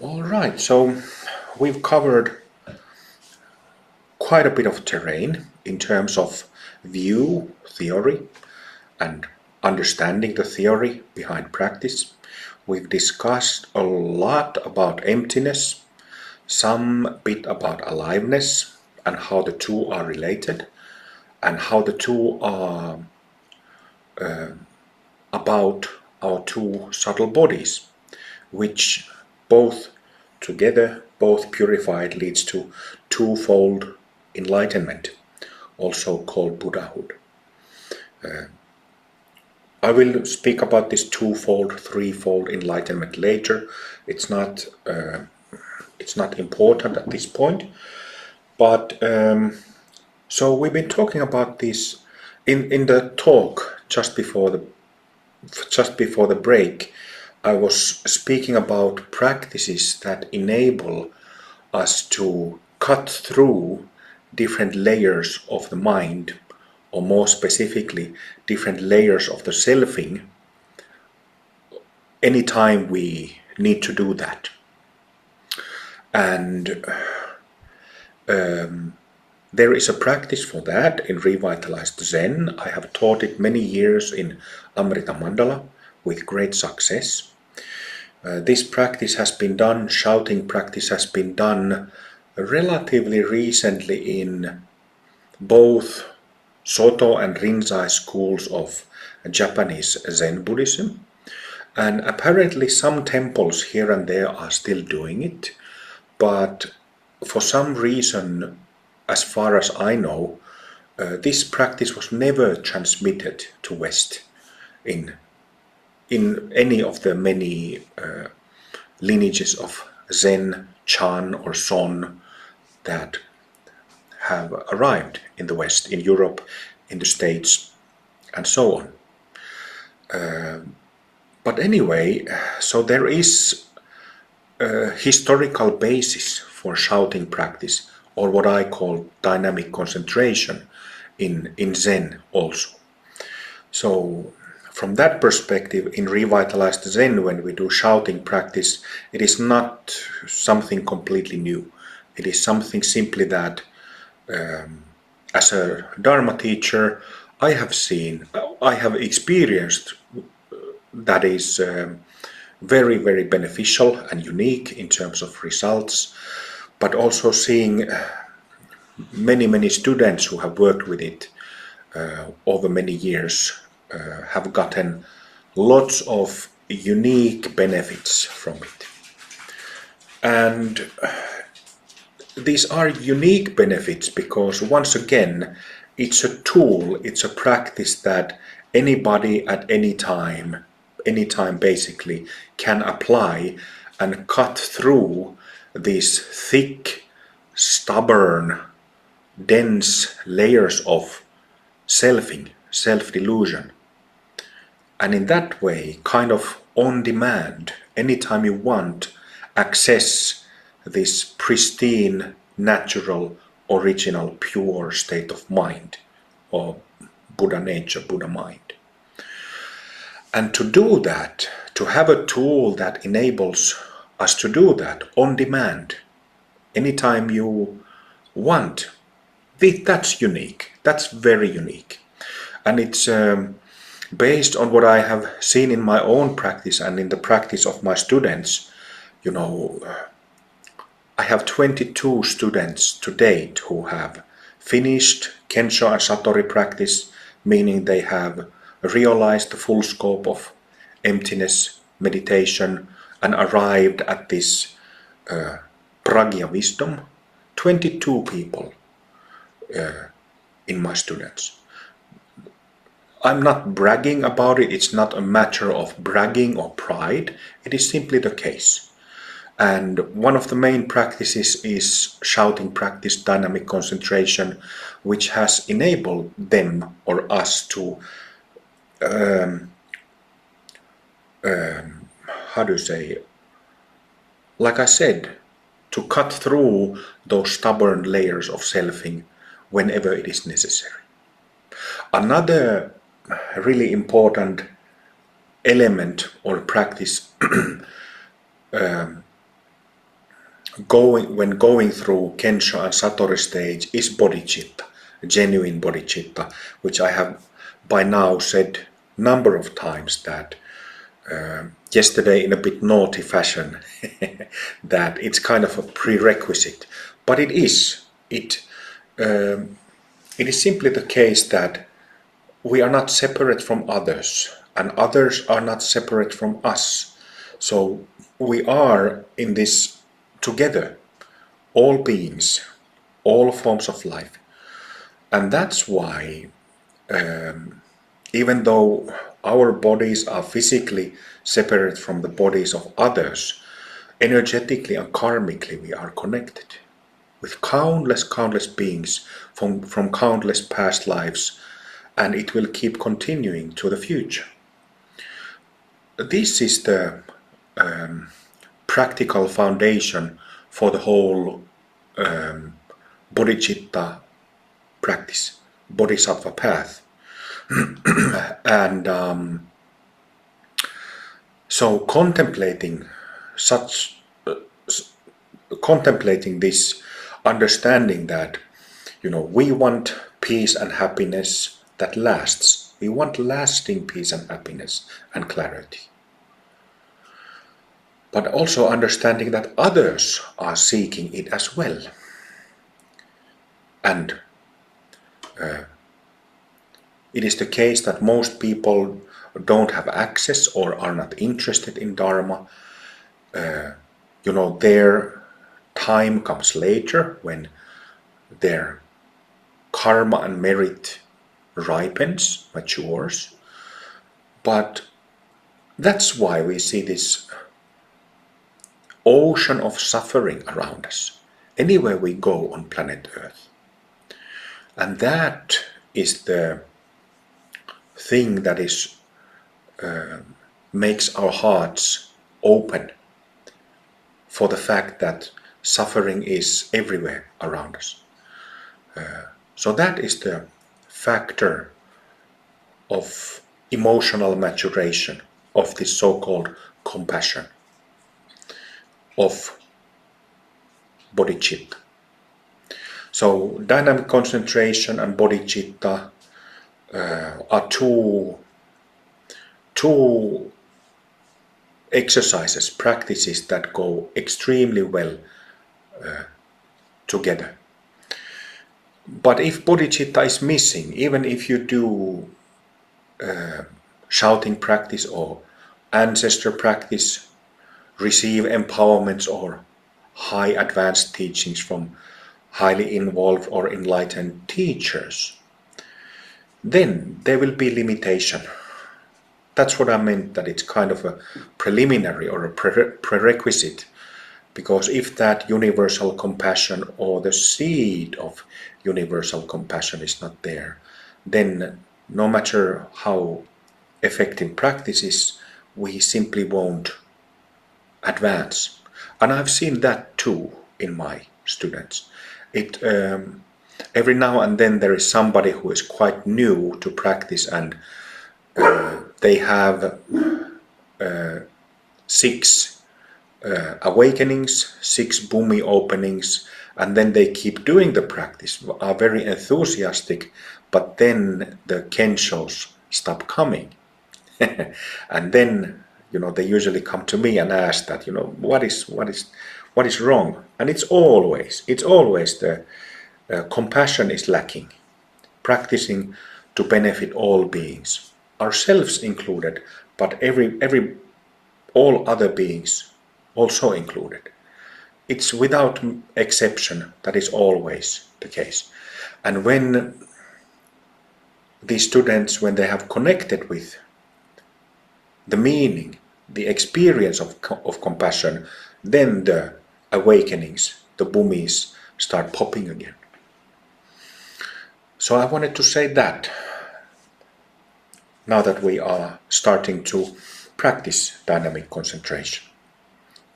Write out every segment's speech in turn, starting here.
All right, so we've covered quite a bit of terrain in terms of view, theory, and understanding the theory behind practice. We've discussed a lot about emptiness, some bit about aliveness, and how the two are related, and how the two are about our two subtle bodies, which both together, both purified, leads to twofold enlightenment, also called Buddhahood. I will speak about this twofold, threefold enlightenment later. It's not important at this point, but so we've been talking about this in the talk just before the break. I was speaking about practices that enable us to cut through different layers of the mind, or more specifically, different layers of the selfing, anytime we need to do that. And there is a practice for that in Revitalized Zen. I have taught it many years in Amrita Mandala with great success. This practice has been done, shouting practice has been done relatively recently in both Soto and Rinzai schools of Japanese Zen Buddhism. And apparently some temples here and there are still doing it, but for some reason, as far as I know, this practice was never transmitted to West in any of the many lineages of Zen, Chan, or Son that have arrived in the West, in Europe, in the States, and so on. But anyway, so there is a historical basis for shouting practice, or what I call dynamic concentration in Zen also. So from that perspective, in Revitalized Zen, when we do shouting practice, it is not something completely new. It is something simply that as a Dharma teacher, I have experienced that is very, very beneficial and unique in terms of results, but also seeing many students who have worked with it over many years have gotten lots of unique benefits from it. And these are unique benefits because, once again, it's a tool, it's a practice that anybody at any time basically can apply and cut through these thick, stubborn, dense layers of selfing, self-delusion. And in that way, kind of on demand, anytime you want, access this pristine, natural, original, pure state of mind, or Buddha nature, Buddha mind. And to do that, to have a tool that enables us to do that on demand, anytime you want, that's unique. That's very unique. And it's based on what I have seen in my own practice and in the practice of my students. You know, I have 22 students to date who have finished Kensho and Satori practice, meaning they have realized the full scope of emptiness, meditation, and arrived at this pragya wisdom. 22 people in my students. I'm not bragging about it. It's not a matter of bragging or pride. It is simply the case. And one of the main practices is shouting practice, dynamic concentration, which has enabled them or us to like I said, to cut through those stubborn layers of selfing whenever it is necessary. Another really important element or practice when going through Kensho and Satori stage is bodhicitta, genuine bodhicitta, which I have by now said number of times that yesterday in a bit naughty fashion that it's kind of a prerequisite, but it is. It is simply the case that we are not separate from others, and others are not separate from us. So we are in this together, all beings, all forms of life. And that's why, even though our bodies are physically separate from the bodies of others, energetically and karmically we are connected with countless beings from countless past lives, and it will keep continuing to the future. This is the practical foundation for the whole bodhicitta practice, bodhisattva path. And so contemplating this, understanding that we want peace and happiness that lasts. We want lasting peace and happiness and clarity. But also understanding that others are seeking it as well. And it is the case that most people don't have access or are not interested in Dharma. Their time comes later when their karma and merit ripens, matures. But that's why we see this ocean of suffering around us, anywhere we go on planet Earth. And that is the thing that is makes our hearts open for the fact that suffering is everywhere around us. So that is the factor of emotional maturation, of this so-called compassion, of bodhicitta. So dynamic concentration and bodhicitta are two exercises, practices that go extremely well together. But if bodhicitta is missing, even if you do shouting practice or ancestor practice, receive empowerments or high advanced teachings from highly involved or enlightened teachers, then there will be limitation. That's what I meant, that it's kind of a preliminary or a prerequisite, because if that universal compassion or the seed of universal compassion is not there, then no matter how effective practice is, we simply won't advance. And I've seen that too in my students. Every now and then there is somebody who is quite new to practice, and they have 6 awakenings, 6 bhumi openings, and then they keep doing the practice, are very enthusiastic, but then the kenshos stop coming. And then they usually come to me and ask that what is wrong. And it's always the compassion is lacking. Practicing to benefit all beings, ourselves included, but all other beings also included. It's without exception that is always the case. And when these students, when they have connected with the meaning, the experience of compassion, then the awakenings, the bhumis, start popping again. So I wanted to say that now that we are starting to practice dynamic concentration,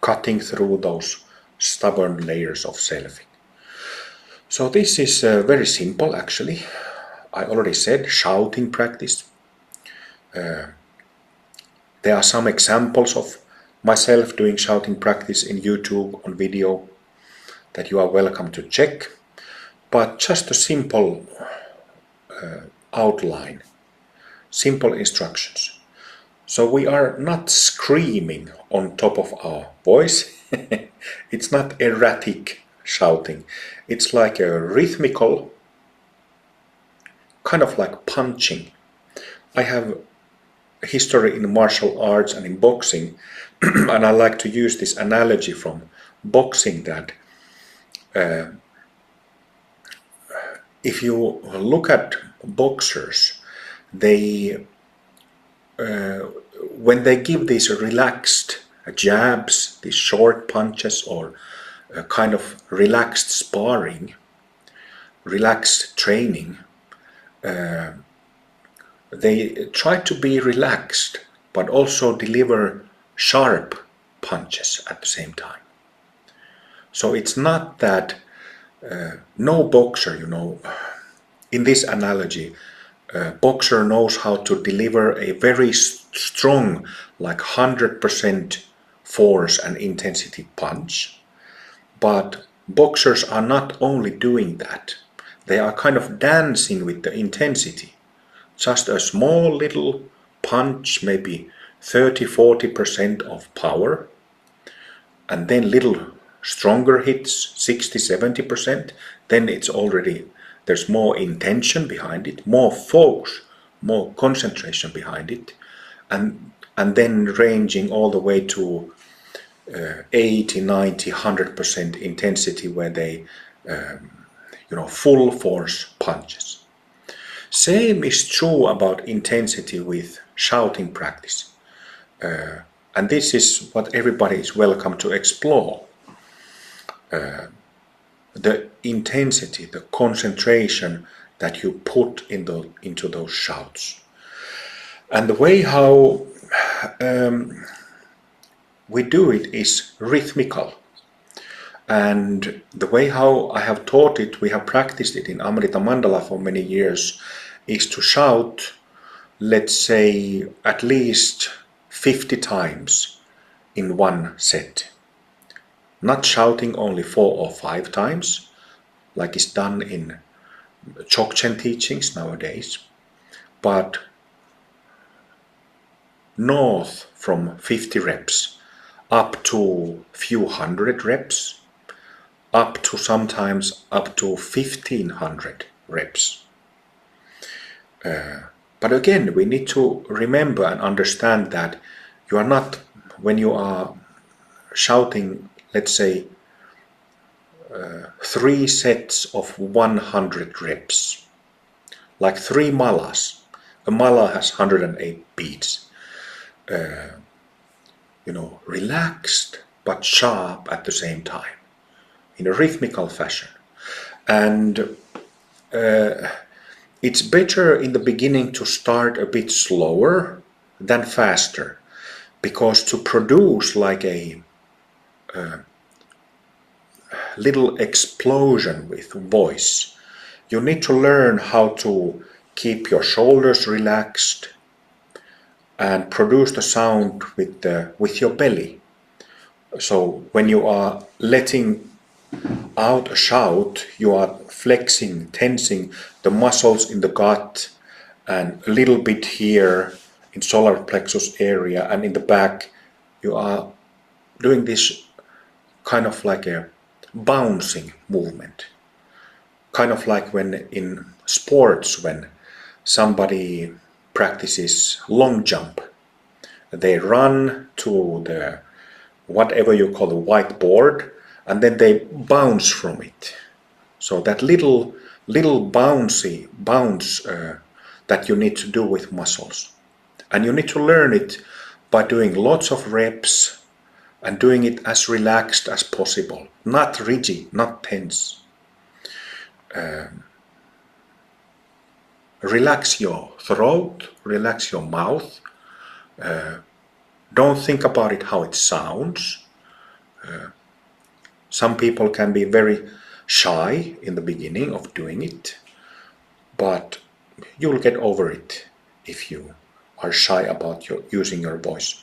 cutting through those stubborn layers of selfing. So this is very simple actually. I already said shouting practice. There are some examples of myself doing shouting practice in YouTube on video. that you are welcome to check, but just a simple outline, simple instructions. So we are not screaming on top of our voice. It's not erratic shouting. It's like a rhythmical, kind of like punching. I have history in martial arts and in boxing, and I like to use this analogy from boxing that if you look at boxers, they when they give these relaxed jabs, these short punches, or kind of relaxed sparring, relaxed training, they try to be relaxed but also deliver sharp punches at the same time. So it's not that no boxer, in this analogy, boxer knows how to deliver a very strong, like 100% force and intensity punch. But boxers are not only doing that, they are kind of dancing with the intensity. Just a small little punch, maybe 30-40% of power, and then little stronger hits, 60-70%, then it's already, there's more intention behind it, more focus, more concentration behind it, and then ranging all the way to 80, 90, 100% intensity where they, full force punches. Same is true about intensity with shouting practice. And this is what everybody is welcome to explore. The intensity, the concentration that you put into those shouts. And the way how we do it is rhythmical. And the way how I have taught it, we have practiced it in Amrita Mandala for many years, is to shout, let's say, at least 50 times in one set. Not shouting only 4 or 5 times, like is done in Dzogchen teachings nowadays, but north from 50 reps up to few hundred reps, up to sometimes up to 1500 reps. But again, we need to remember and understand that you are not, when you are shouting, let's say, 3 sets of 100 reps, like 3 malas. A mala has 108 beats. Relaxed but sharp at the same time, in a rhythmical fashion. And it's better in the beginning to start a bit slower than faster, because to produce like a little explosion with voice, you need to learn how to keep your shoulders relaxed and produce the sound with your belly. So when you are letting out a shout, you are flexing, tensing the muscles in the gut and a little bit here in solar plexus area, and in the back you are doing this kind of like a bouncing movement, kind of like when in sports, when somebody practices long jump, they run to the whatever you call the whiteboard, and then they bounce from it. So that little bounce that you need to do with muscles, and you need to learn it by doing lots of reps and doing it as relaxed as possible, not rigid, not tense. Relax your throat, relax your mouth. Don't think about it how it sounds. Some people can be very shy in the beginning of doing it, but you'll get over it if you are shy about using your voice.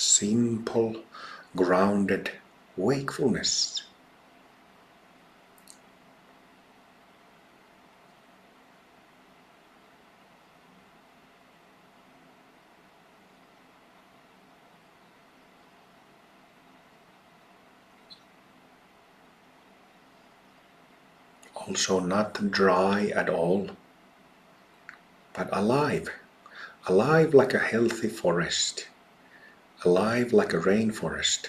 simple, grounded wakefulness. Also not dry at all, but alive. Alive like a healthy forest. Alive like a rainforest.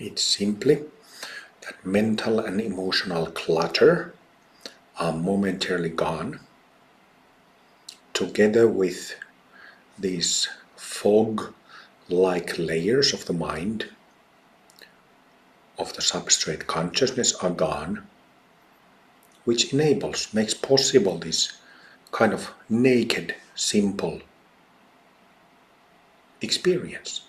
It's simply that mental and emotional clutter are momentarily gone, together with these fog like layers of the mind, of the substrate consciousness are gone, which makes possible this kind of naked, simple experience.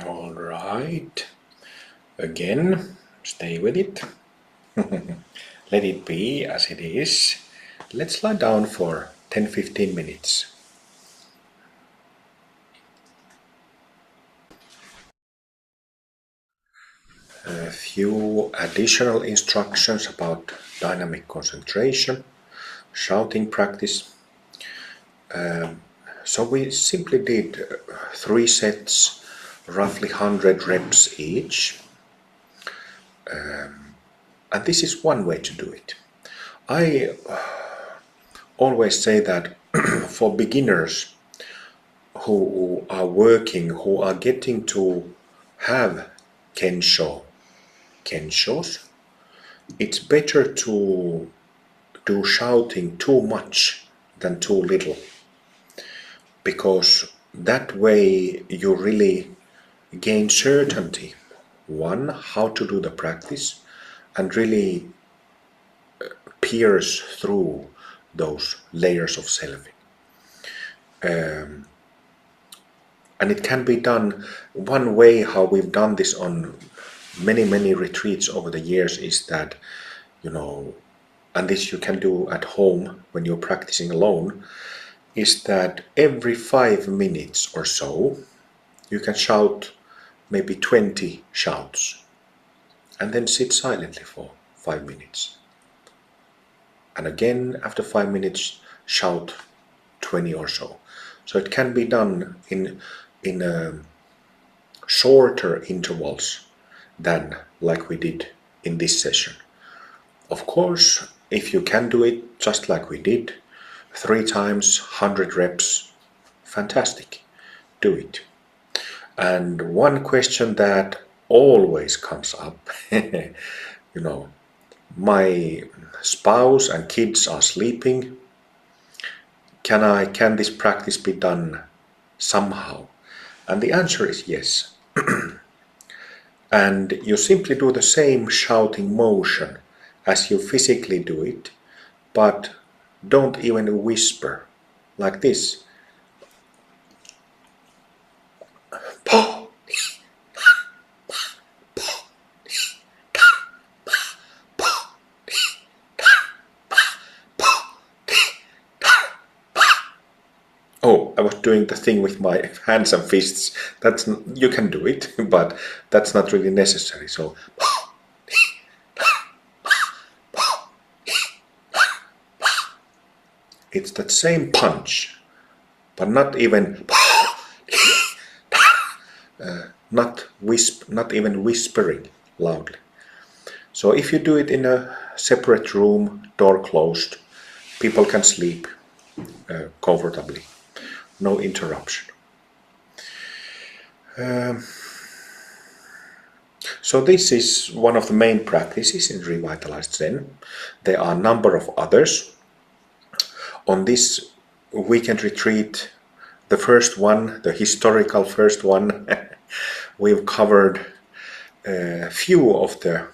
All right. Again, stay with it. Let it be as it is. Let's lie down for 10-15 minutes. A few additional instructions about dynamic concentration, shouting practice. So we simply did 3 sets, roughly 100 reps each. And this is one way to do it. I always say that for beginners who are working, who are getting to have kenshos, it's better to do shouting too much than too little, because that way you really gain certainty, one, how to do the practice, and really pierce through those layers of selfing. And it can be done one way. How we've done this on many retreats over the years is that, and this you can do at home when you're practicing alone, is that every 5 minutes or so you can shout maybe 20 shouts and then sit silently for 5 minutes. And again, after 5 minutes, shout 20 or so. So it can be done in shorter intervals than like we did in this session. Of course, if you can do it just like we did, 3 times, 100 reps, fantastic, do it. And one question that always comes up, my spouse and kids are sleeping. Can this practice be done somehow? And the answer is yes. And you simply do the same shouting motion as you physically do it, but don't even whisper like this. Oh, I was doing the thing with my hands and fists. You can do it, but that's not really necessary. So it's that same punch, but not even not even whispering loudly. So if you do it in a separate room, door closed, people can sleep comfortably, no interruption. So this is one of the main practices in Revitalized Zen. There are a number of others. On this weekend retreat, the first one, the historical first one, we've covered a few of the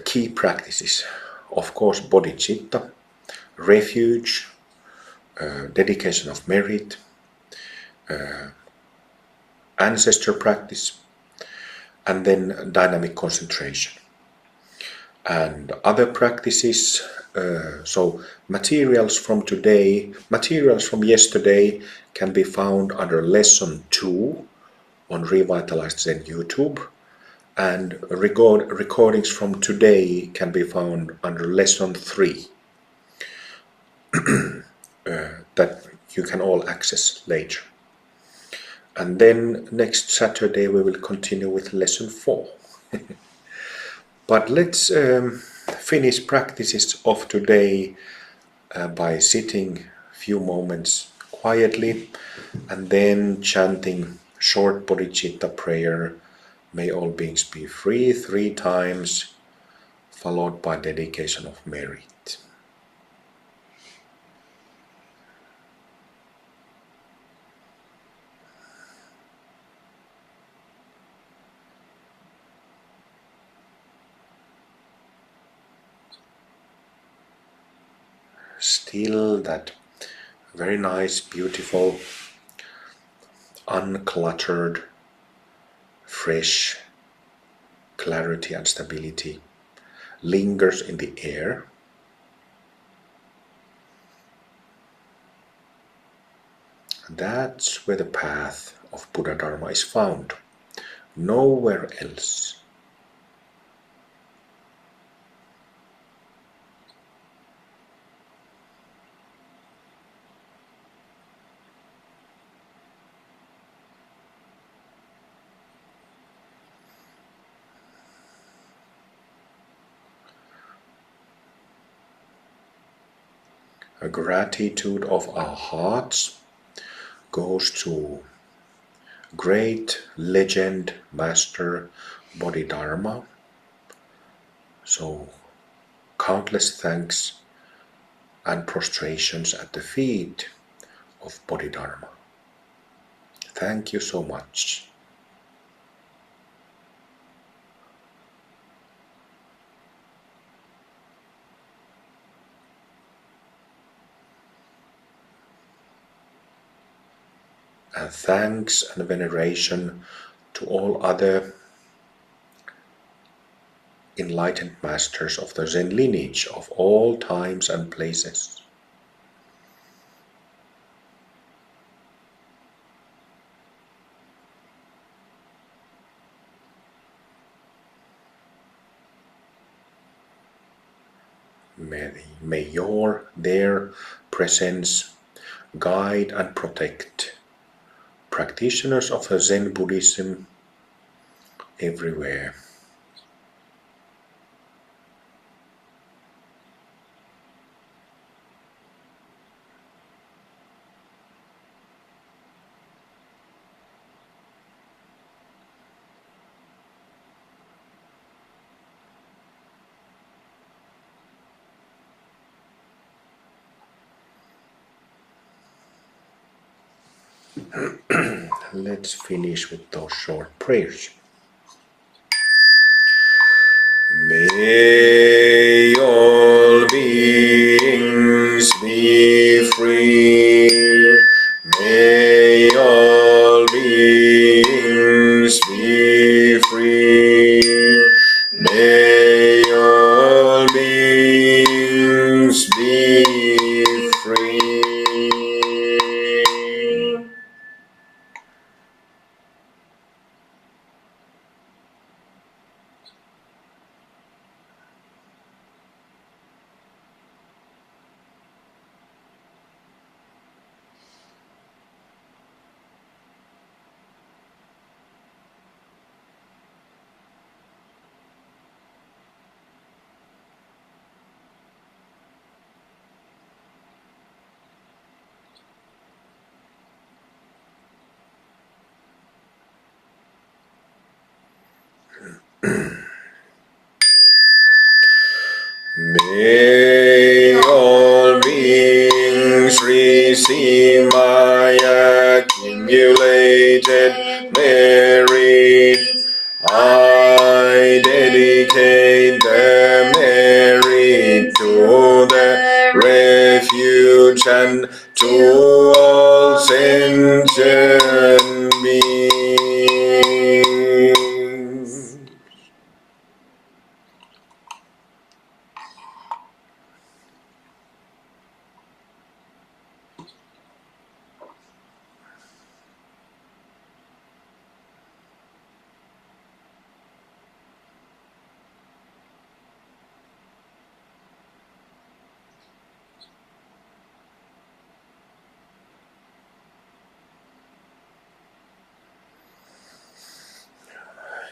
key practices. Of course, bodhicitta, refuge, dedication of merit, ancestor practice, and then dynamic concentration. And other practices, so materials from yesterday can be found under lesson 2 on Revitalized Zen YouTube, and recordings from today can be found under lesson 3 that you can all access later. And then next Saturday we will continue with lesson 4. But let's finish practices of today by sitting a few moments quietly and then chanting short bodhicitta prayer, may all beings be free, 3 times, followed by dedication of merit. Still that very nice, beautiful, uncluttered fresh clarity and stability lingers in the air. That's where the path of Bodhidharma is found, nowhere else. A gratitude of our hearts goes to great legend master Bodhidharma. So countless thanks and prostrations at the feet of Bodhidharma. Thank you so much. And thanks and veneration to all other enlightened masters of the Zen lineage of all times and places. May their presence guide and protect practitioners of Zen Buddhism everywhere. Let's finish with those short prayers. May all beings be free. May all beings be free. May all beings be free. May all beings receive my accumulated merit. I dedicate the merit to the refuge and to all sentient beings.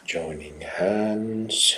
Joining hands.